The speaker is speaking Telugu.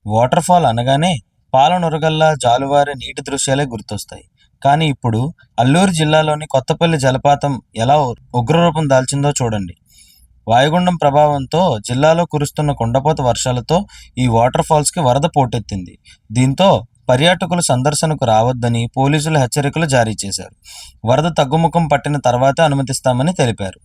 వాటర్ ఫాల్ అనగానే పాలనురగల్లా జాలువారే నీటి దృశ్యాలే గుర్తొస్తాయి. కానీ ఇప్పుడు అల్లూరు జిల్లాలోని కొత్తపల్లి జలపాతం ఎలా ఉగ్రరూపం దాల్చిందో చూడండి. వాయుగుండం ప్రభావంతో జిల్లాలో కురుస్తున్న కుండపోత వర్షాలతో ఈ వాటర్ ఫాల్స్కి వరద పోటెత్తింది. దీంతో పర్యాటకులు సందర్శనకు రావద్దని పోలీసులు హెచ్చరికలు జారీ చేశారు. వరద తగ్గుముఖం పట్టిన తర్వాతే అనుమతిస్తామని తెలిపారు.